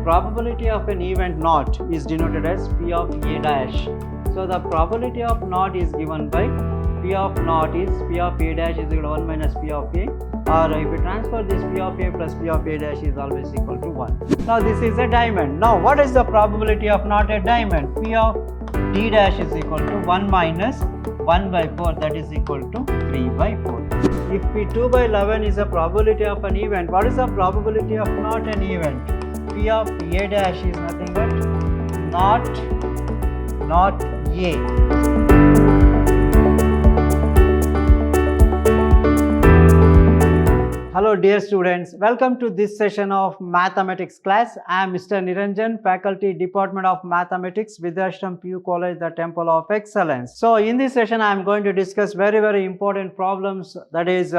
probability of an event not is denoted as P of A dash. So the probability of not is given by P of not is P of A dash is equal to 1 minus P of A, or if we transfer this P of A plus P of A dash is always equal to 1. Now this is a diamond. Now what is the probability of not a diamond? P of D dash is equal to 1 minus 1 by 4, that is equal to 3 by 4. If P2 by 11 is the probability of an event, what is the probability of not an event? P of A dash is nothing but not A. Hello dear students, welcome to this session of mathematics class. I am Mr. Niranjan, faculty Department of Mathematics, Vidhyaashram PU College, the Temple of Excellence. So in this session I am going to discuss very important problems, that is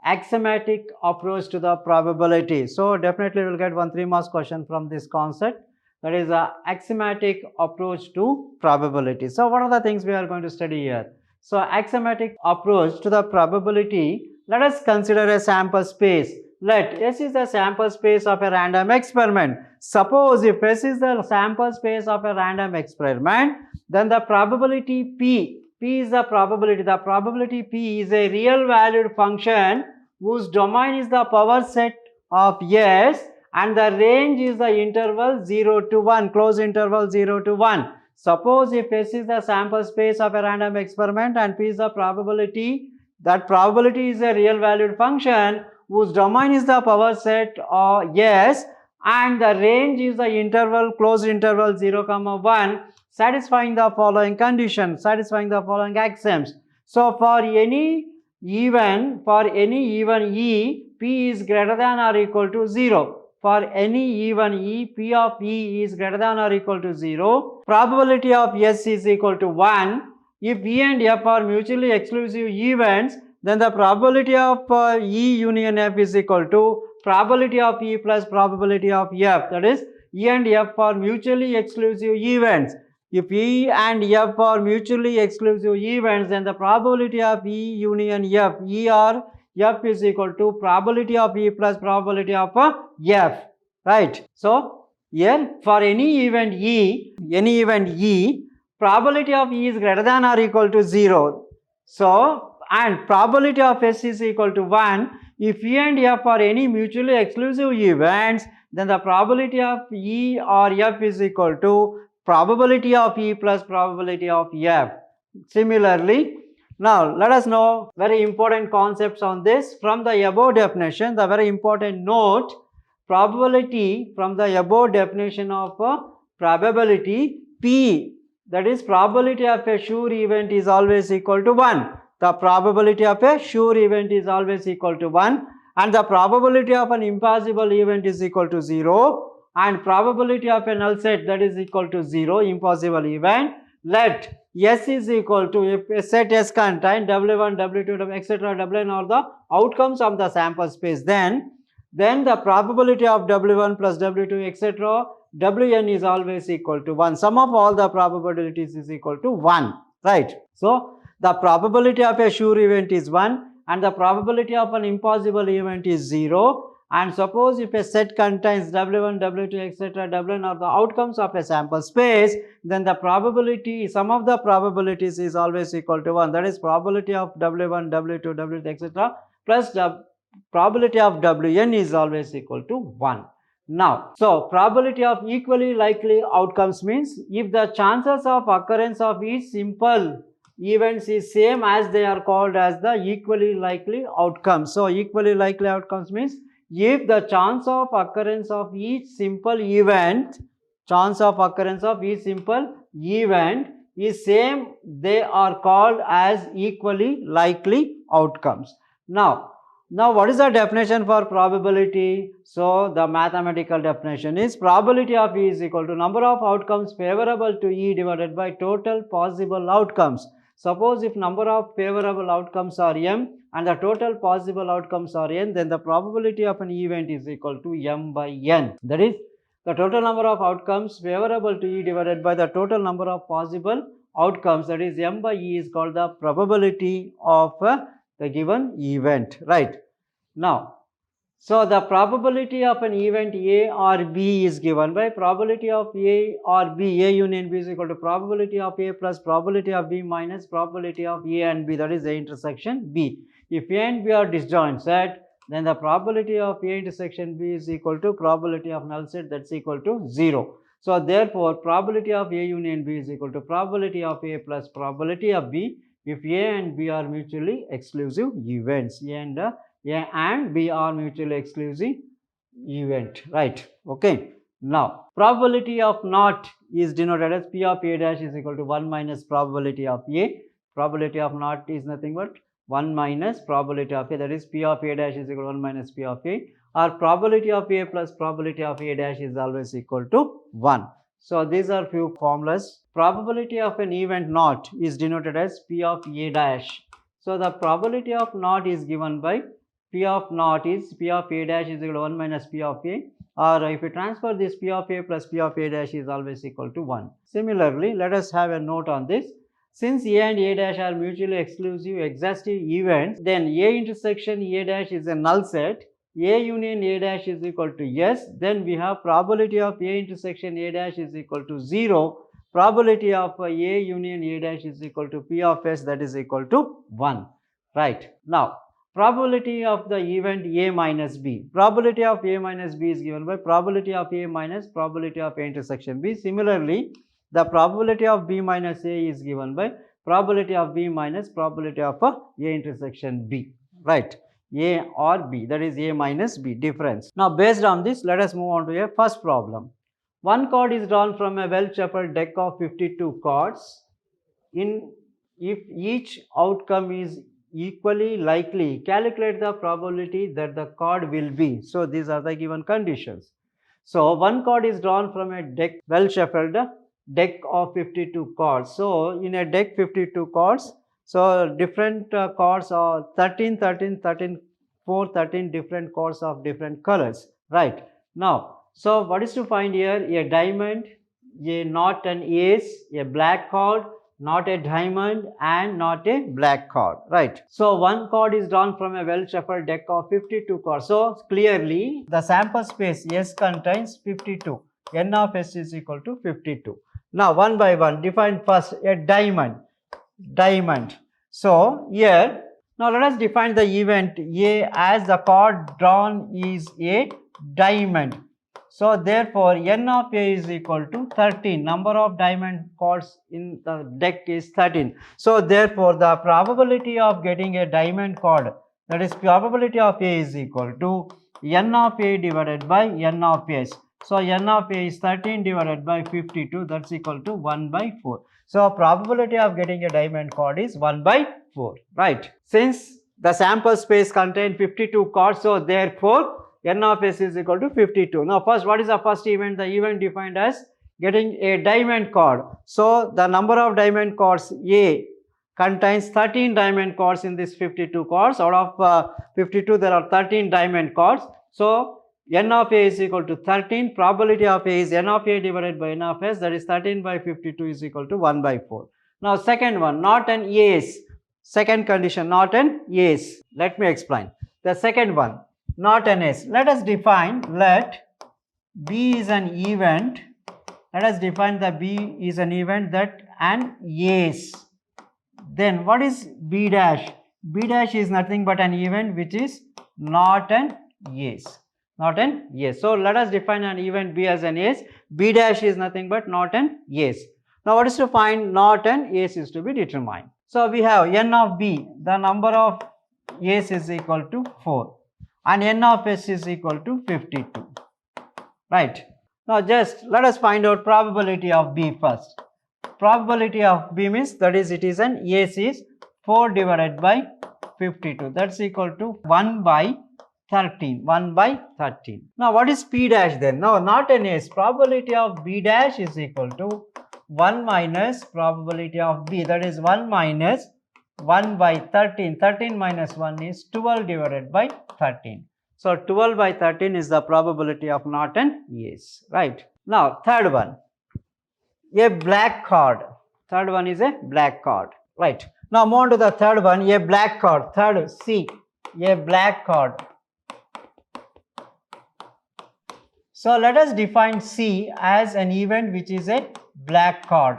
axiomatic approach to the probability. So definitely we will get 1 3 marks question from this concept, that is axiomatic approach to probability. So what are the things we are going to study here? So axiomatic approach to the probability. Let us consider a sample space. Let S is the sample space of a random experiment. Suppose if S is the sample space of a random experiment, then the probability P is the probability P is a real valued function whose domain is the power set of S and the range is the interval 0 to 1, closed interval 0 to 1. Suppose if S is the sample space of a random experiment and P is the probability, that probability is a real valued function whose domain is the power set of S and the range is the interval, closed interval 0, 1, satisfying the following conditions, satisfying the following axioms. So for any even E, P is greater than or equal to 0. For any even E, P of E is greater than or equal to 0. Probability of S is equal to 1. If E and F are mutually exclusive events, then the probability of E union F is equal to probability of E plus probability of F. That is, E and F are mutually exclusive events. If E and F are mutually exclusive events, then the probability of E union F, E or F is equal to probability of E plus probability of F. Right. So here for any event E, probability of E is greater than or equal to 0. So, and probability of S is equal to 1. If E and F are any mutually exclusive events, then the probability of E or F is equal to probability of E plus probability of F. Similarly, now let us know very important concepts on this. From the above definition, the very important note, probability from the above definition of probability, P, that is probability of a sure event is always equal to 1. The probability of a sure event is always equal to 1 and the probability of an impossible event is equal to 0 and probability of a null set, that is equal to 0, impossible event. Let S is equal to, if a set S contain W1, W2, etc. Wn are the outcomes of the sample space, then the probability of W1 plus W2, etc. Wn is always equal to 1. Sum of all the probabilities is equal to 1, right? So the probability of a sure event is 1 and the probability of an impossible event is 0. And suppose if a set contains W1, W2, etc. Wn are the outcomes of a sample space, then the probability, sum of the probabilities is always equal to 1. That is probability of W1, W2, W3, etc. plus the probability of Wn is always equal to 1. Now, so probability of equally likely outcomes means if the chances of occurrence of each simple events is same as they are called as the equally likely outcomes. So equally likely outcomes means if the chance of occurrence of each simple event, is same, they are called as equally likely outcomes. Now what is the definition for probability? So the mathematical definition is probability of E is equal to number of outcomes favorable to E divided by total possible outcomes. Suppose if number of favorable outcomes are M and the total possible outcomes are N, then the probability of an event is equal to M by N. That is, the total number of outcomes favorable to E divided by the total number of possible outcomes, that is M by E, is called the probability of the given event, right? Now, So the probability of an event A or B is given by probability of A or B, A union B is equal to probability of A plus probability of B minus probability of A and B, that is A intersection B. If A and B are disjoint set, then the probability of A intersection B is equal to probability of null set, that's equal to 0. So therefore, probability of A union B is equal to probability of A plus probability of B if A and B are mutually exclusive events. A and B are mutually exclusive event, right? Okay. Now, probability of not is denoted as P of A dash is equal to 1 minus probability of A. Probability of not is nothing but 1 minus probability of A, that is P of A dash is equal to 1 minus P of A, or probability of A plus probability of A dash is always equal to 1. So, these are few formulas. Probability of an event not is denoted as P of A dash. So, the probability of not is given by P of naught is P of A dash is equal to 1 minus P of A, or if we transfer this P of A plus P of A dash is always equal to 1. Similarly, let us have a note on this. Since A and A dash are mutually exclusive exhaustive events, then A intersection A dash is a null set. A union A dash is equal to yes. Then we have probability of A intersection A dash is equal to 0. Probability of A union A dash is equal to P of S, that is equal to 1. Right. Now, probability of the event A minus B. Probability of A minus B is given by probability of A minus probability of A intersection B. Similarly, the probability of B minus A is given by probability of B minus probability of A intersection B. Right. A or B, that is A minus B difference. Now, based on this, let us move on to a first problem. One card is drawn from a well-shuffled deck of 52 cards. If each outcome is equally likely, calculate the probability that the card will be. So, these are the given conditions. So, one card is drawn from a deck, well shuffled deck of 52 cards. So, in a deck 52 cards, so different cards are 13, 13, 13, 4, 13 different cards of different colors, right? Now, so what is to find here? A diamond, a not an ace, a black card, not a diamond and not a black card, right? So, one card is drawn from a well shuffled deck of 52 cards. So, clearly the sample space S contains 52. N of S is equal to 52. Now, one by one, define first a diamond. So, here, now let us define the event A as the card drawn is a diamond. So, therefore, N of A is equal to 13. Number of diamond cards in the deck is 13. So, therefore, the probability of getting a diamond card, that is probability of A is equal to N of A divided by N of S. So, N of A is 13 divided by 52, that is equal to 1 by 4. So, probability of getting a diamond card is 1 by 4, right? Since the sample space contains 52 cards, so therefore, N of S is equal to 52. Now, first, what is the first event? The event defined as getting a diamond card. So, the number of diamond cards A contains 13 diamond cards in this 52 cards. Out of 52, there are 13 diamond cards. So, N of A is equal to 13. Probability of A is N of A divided by N of S, that is 13 by 52 is equal to 1 by 4. Now, second one, not an ace. Second condition, not an ace. Let me explain. The second one, not an ace. Let us define, let B is an event. Let us define the B is an event that an ace. Then what is B dash? B dash is nothing but an event which is not an ace. Not an ace. So, let us define an event B as an ace. B dash is nothing but not an ace. Now, what is to find? Not an ace is to be determined. So, we have N of B, the number of ace is equal to 4 and N of S is equal to 52, right? Now, just let us find out probability of B first. Probability of B means, that is, it is an ace is 4 divided by 52, that is equal to 1 by 13, 1 by 13. Now, what is P dash then? Now, not an ace. Probability of B dash is equal to 1 minus probability of B, that is 1 minus 1 by 13. 13 minus 1 is 12 divided by 13. So, 12 by 13 is the probability of not an ace, right? Now, third one, a black card. Third one is a black card, right? Now, move on to the third one, a black card. Third, C, a black card. So let us define C as an event which is a black card.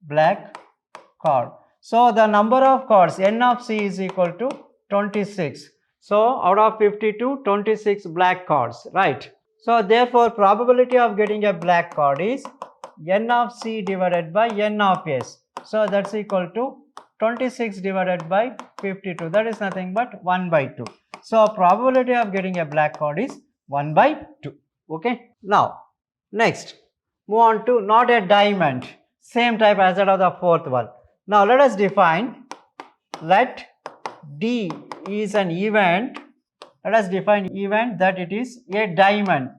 Black card. So the number of cards n of C is equal to 26. So out of 52, 26 black cards, right? So therefore probability of getting a black card is n of C divided by n of S. So that's equal to 26 divided by 52. That is nothing but 1 by 2. So probability of getting a black card is 1 by 2. Okay. Now next move on to not a diamond. Same type as that of the fourth one. Now let us define, let D is an event. Let us define event that it is a diamond.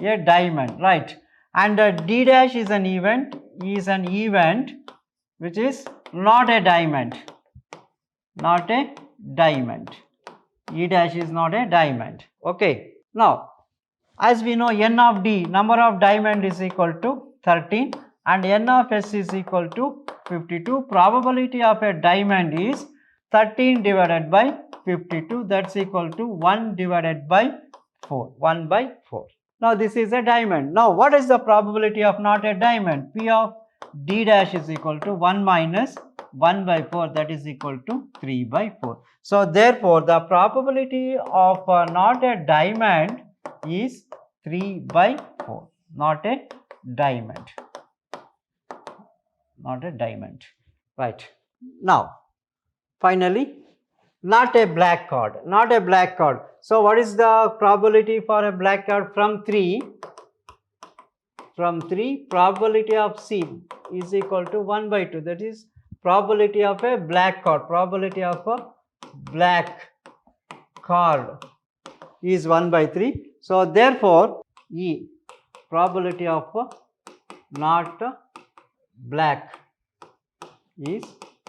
A diamond, right? And D dash is an event which is not a diamond. Not a diamond. E dash is not a diamond. Okay. Now as we know, n of D, number of diamond is equal to 13 and n of S is equal to 52. Probability of a diamond is 13 divided by 52, that's equal to 1 divided by 4, 1 by 4. Now this is a diamond. Now what is the probability of not a diamond? P of D dash is equal to 1 minus 1 by 4, that is equal to 3 by 4. So therefore the probability of not a diamond is 3 by 4, not a diamond. Not a diamond, right? Now finally, not a black card, not a black card. So what is the probability for a black card? From 3, probability of C is equal to 1 by 2, that is probability of a black card. Probability of a black card is 1 by 3. So therefore E, probability of not black is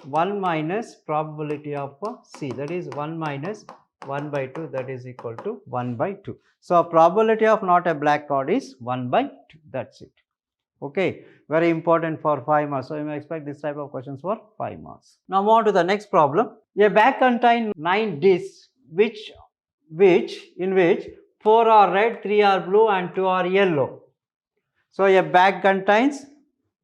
1 minus probability of C, that is 1 minus 1 by 2, that is equal to 1 by 2. So probability of not a black card is 1 by 2, that's it. Okay, very important for 5 marks. So you may expect this type of questions for 5 marks. Now move on to the next problem. A bag contains 9 discs in which 4 are red, 3 are blue and 2 are yellow. So a bag contains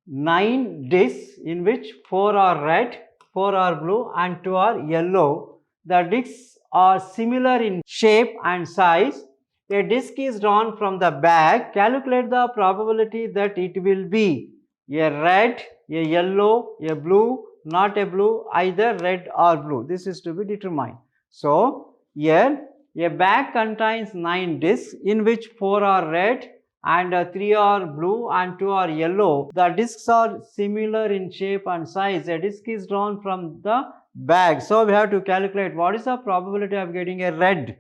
9 discs in which 4 are red, 4 are blue and 2 are yellow. The discs are similar in shape and size. A disc is drawn from the bag. Calculate the probability that it will be a red, a yellow, a blue, not a blue, either red or blue. This is to be determined. So here a bag contains 9 discs in which 4 are red and 3 are blue and 2 are yellow. The discs are similar in shape and size. A disc is drawn from the bag. So we have to calculate what is the probability of getting a red,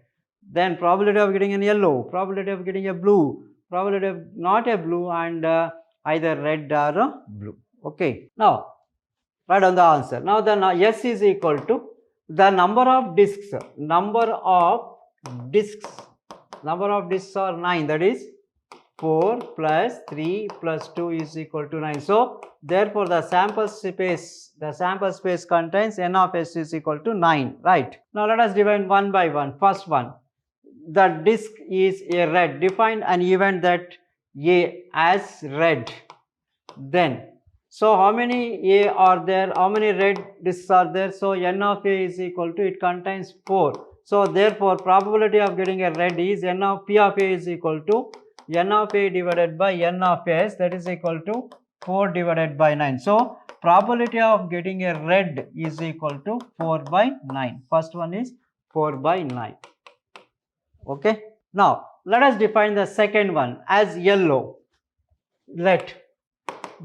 then probability of getting a yellow, probability of getting a blue, probability of not a blue and either red or a blue. Okay. Now write down the answer. Now the S is equal to the number of discs. Number of discs are 9, that is 4 plus 3 plus 2 is equal to 9. So therefore the sample space contains n of S is equal to 9, right? Now let us divide one by one. First one, the disc is a red. Define an event that A as red. Then so how many A are there? How many red discs are there? So n of A is equal to, it contains 4. So therefore probability of getting a red is n of P of A is equal to n of A divided by n of S, that is equal to 4 divided by 9. So probability of getting a red is equal to 4 by 9. First one is 4 by 9. Okay. Now let us define the second one as yellow. Let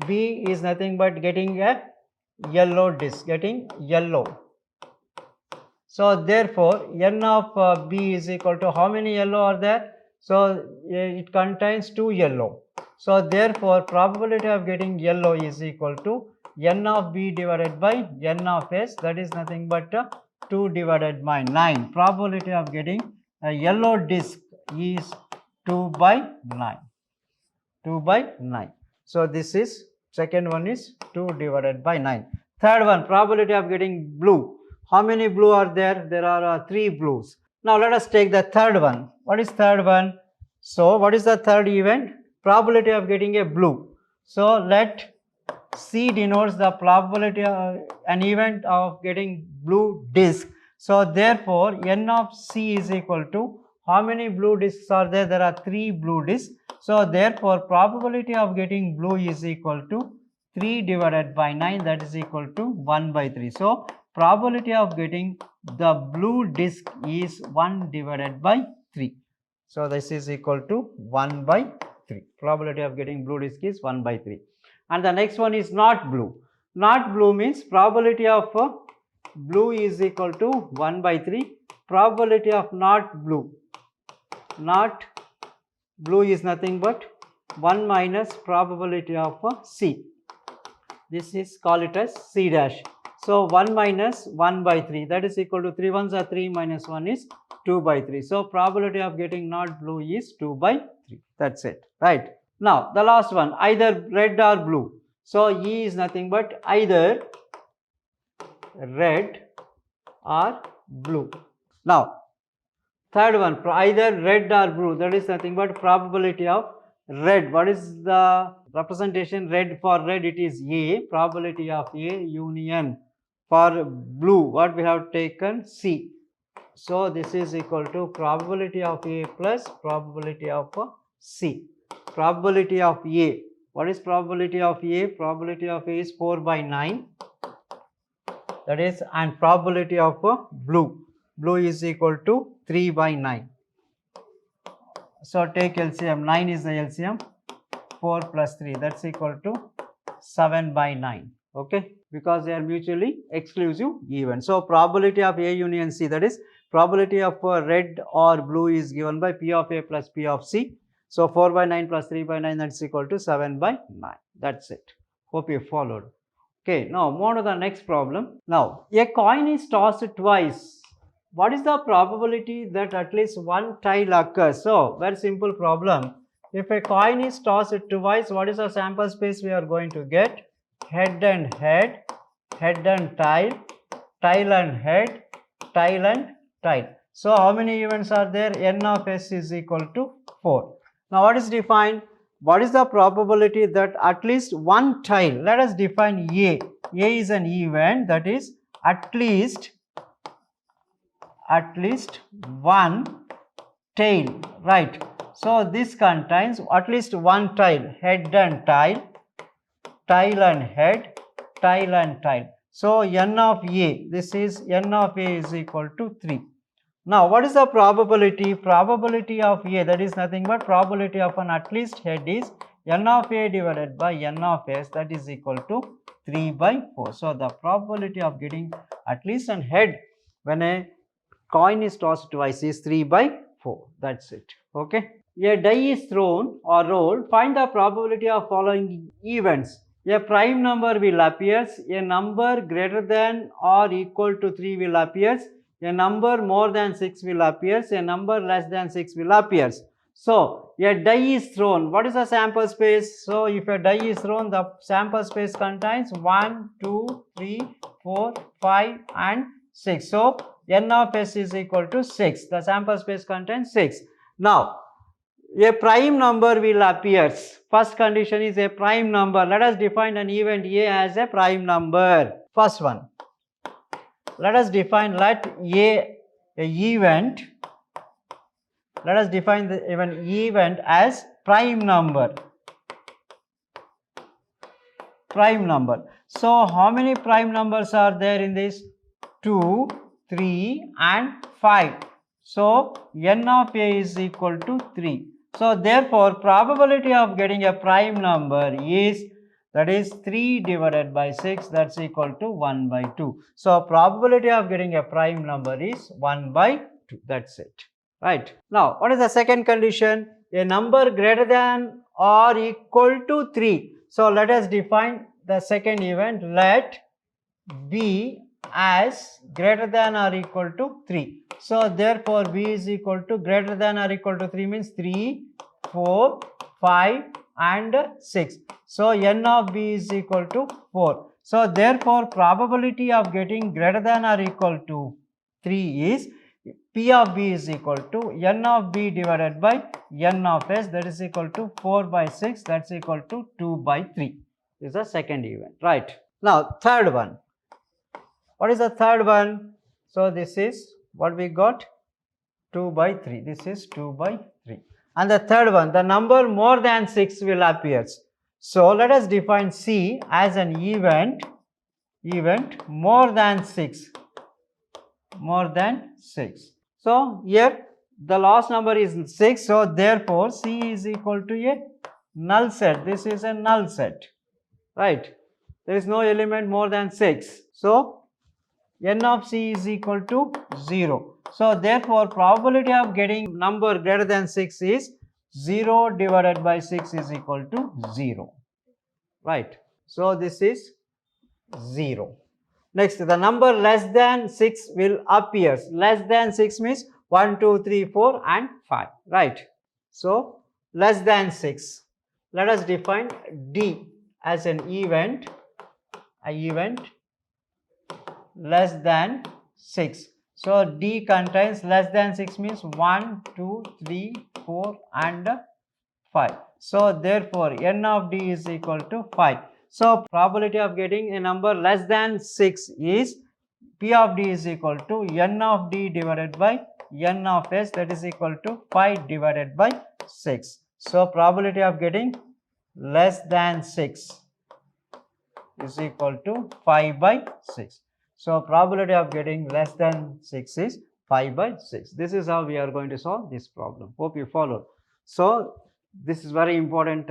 B is nothing but getting a yellow disc, getting yellow. So therefore n of B is equal to, how many yellow are there? So it contains 2 yellow. So therefore probability of getting yellow is equal to n of B divided by n of S, that is nothing but 2 divided by 9. Probability of getting a yellow disc is 2 by 9. 2 by 9. So this is, second one is 2 divided by 9. Third one, probability of getting blue. How many blue are there? There are 3 blues. Now let us take the third one. What is third one? So what is the third event? Probability of getting a blue. So let C denotes the probability of an event of getting blue disc. So therefore N of C is equal to how many blue discs are there? There are 3 blue discs. So therefore probability of getting blue is equal to 3 divided by 9, that is equal to 1 by 3. So probability of getting the blue disc is 1 divided by 3. So this is equal to 1 by 3. Probability of getting blue disc is 1 by 3. And the next one is not blue. Not blue means probability of blue is equal to 1 by 3. Probability of not blue. Not blue is nothing but 1 minus probability of C. This is call it as C dash. So 1 minus 1 by 3, that is equal to 3 ones are 3 minus 1 is 2 by 3. So probability of getting not blue is 2 by 3. That's it, right? Now the last one, either red or blue. So E is nothing but either red or blue. Now third one, either red or blue, that is nothing but probability of red. What is the representation? Red, for red it is A, probability of A union. For blue, what we have taken? C. So this is equal to probability of A plus probability of C. Probability of A. What is probability of A? Probability of A is 4 by 9. That is, and probability of blue. Blue is equal to 3 by 9. So take LCM. 9 is the LCM. 4 plus 3, that's equal to 7 by 9. Okay, because they are mutually exclusive events. So probability of A union C, that is probability of red or blue, is given by P of A plus P of C. So 4 by 9 plus 3 by 9, that's equal to 7 by 9. That's it. Hope you followed. Okay, now move on to the next problem. Now a coin is tossed twice. What is the probability that at least one tail occurs? So very simple problem. If a coin is tossed twice, what is the sample space we are going to get? Head and head, head and tail, tail and head, tail and tail. So how many events are there? N of S is equal to 4. Now what is defined? What is the probability that at least one tail? Let us define A. A is an event, that is at least one tail, right? So this contains at least one tail, head and tail, tail and head, tail and tail. So N of A, this is N of A is equal to 3. Now what is the probability? Probability of A, that is nothing but probability of an at least head is N of A divided by N of S, that is equal to 3 by 4. So the probability of getting at least an head when a coin is tossed twice is 3 by 4. That's it. Okay. A die is thrown or rolled. Find the probability of following events. A prime number will appear. A number greater than or equal to 3 will appear. A number more than 6 will appear. A number less than 6 will appear. So a die is thrown. What is the sample space? So if a die is thrown, the sample space contains 1, 2, 3, 4, 5 and 6. So N of S is equal to 6. The sample space contains 6. Now a prime number will appear. First condition is a prime number. Let us define an event A as a prime number. First one. Let us define event. Let us define the event as prime number. Prime number. So how many prime numbers are there in this? 2, 3 and 5. So N of A is equal to 3. So therefore probability of getting a prime number is, that is 3 divided by 6, that's equal to 1 by 2. So probability of getting a prime number is 1 by 2. That's it. Right. Now what is the second condition? A number greater than or equal to 3. So let us define the second event. Let B as greater than or equal to 3. So therefore B is equal to greater than or equal to 3 means 3, 4, 5 and 6. So N of B is equal to 4. So therefore probability of getting greater than or equal to 3 is P of B is equal to N of B divided by N of S, that is equal to 4 by 6, that's equal to 2 by 3. This is the second event, right? Now, third one. What is the third one? So, this is what we got, 2 by 3. This is 2 by 3. And the third one, the number more than 6 will appear. So, let us define C as an event more than 6. More than 6. So, here the last number is 6. So, therefore, C is equal to a null set. This is a null set, right? There is no element more than 6. So, N of C is equal to 0. So, therefore, probability of getting number greater than 6 is 0 divided by 6 is equal to 0, right? So, this is 0. Next, the number less than 6 will appear. Less than 6 means 1, 2, 3, 4 and 5, right? So, less than 6. Let us define D as an event less than 6. So, D contains less than 6 means 1, 2, 3, 4 and 5. So, therefore, N of D is equal to 5. So, probability of getting a number less than 6 is P of D is equal to N of D divided by N of S, that is equal to 5 divided by 6. So, probability of getting less than 6 is equal to 5 by 6. So, probability of getting less than 6 is 5 by 6. This is how we are going to solve this problem. Hope you followed. So, this is very important.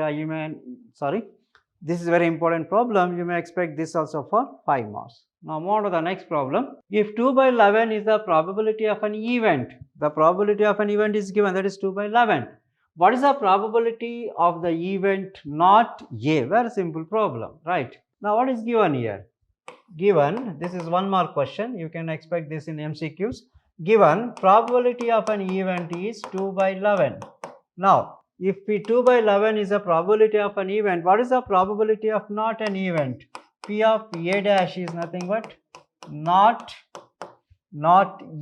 This is very important problem. You may expect this also for 5 marks. Now, move on to the next problem. If 2 by 11 is the probability of an event, the probability of an event is given, that is 2 by 11. What is the probability of the event not A? Very simple problem, right? Now, what is given here? Given, this is 1 mark question, you can expect this in MCQs. Given probability of an event is 2 by 11. Now, if P 2 by 11 is the probability of an event, what is the probability of not an event? P of A dash is nothing but not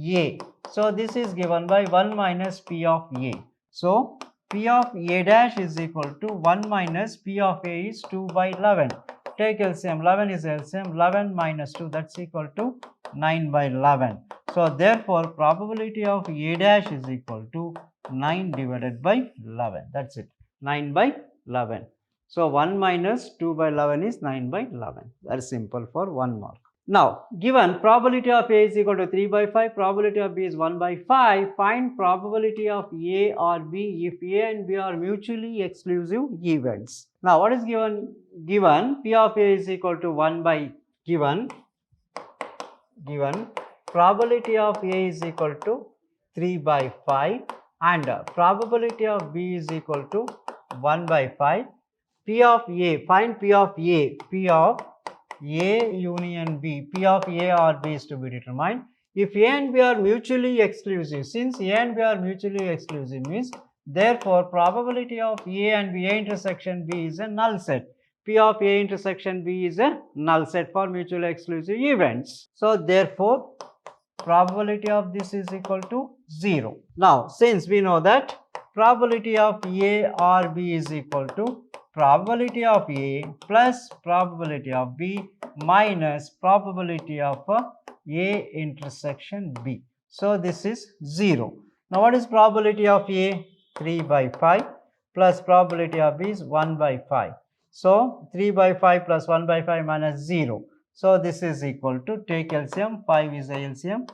A. So, this is given by 1 minus P of A. So, P of A dash is equal to 1 minus P of A is 2 by 11. Take LCM, 11 is LCM, 11 minus 2, that's equal to 9 by 11. So, therefore, probability of A dash is equal to 9 divided by 11, that's it, 9 by 11. So, 1 minus 2 by 11 is 9 by 11, very simple for 1 mark. Now, given probability of A is equal to 3 by 5, probability of B is 1 by 5, find probability of A or B if A and B are mutually exclusive events. Now, what is given? Given P of A is equal to 1 by given probability of A is equal to 3 by 5 and probability of B is equal to 1 by 5. P of A, find P of A, P of A union B, P of A or B is to be determined. If A and B are mutually exclusive, since A and B are mutually exclusive means, therefore, probability of A and B, A intersection B is a null set. P of A intersection B is a null set for mutually exclusive events. So, therefore, probability of this is equal to 0. Now, since we know that probability of A or B is equal to probability of A plus probability of B minus probability of A intersection B. So, this is 0. Now, what is probability of A? 3 by 5 plus probability of B is 1 by 5. So, 3 by 5 plus 1 by 5 minus 0. So, this is equal to, take LCM, 5 is the LCM,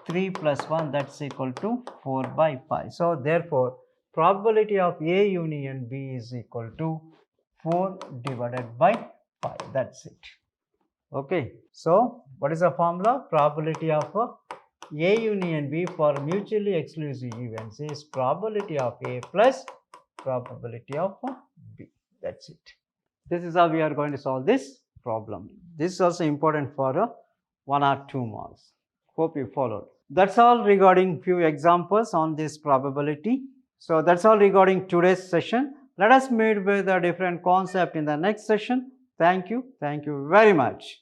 3 plus 1, that's equal to 4 by 5. So, therefore, probability of A union B is equal to 4 divided by 5, that's it. Okay. So, what is the formula? Probability of A union B for mutually exclusive events is probability of A plus probability of B, that's it. This is how we are going to solve this problem. This is also important for 1 or 2 marks. Hope you followed. That's all regarding few examples on this probability. So, that's all regarding today's session. Let us meet with a different concept in the next session. Thank you very much.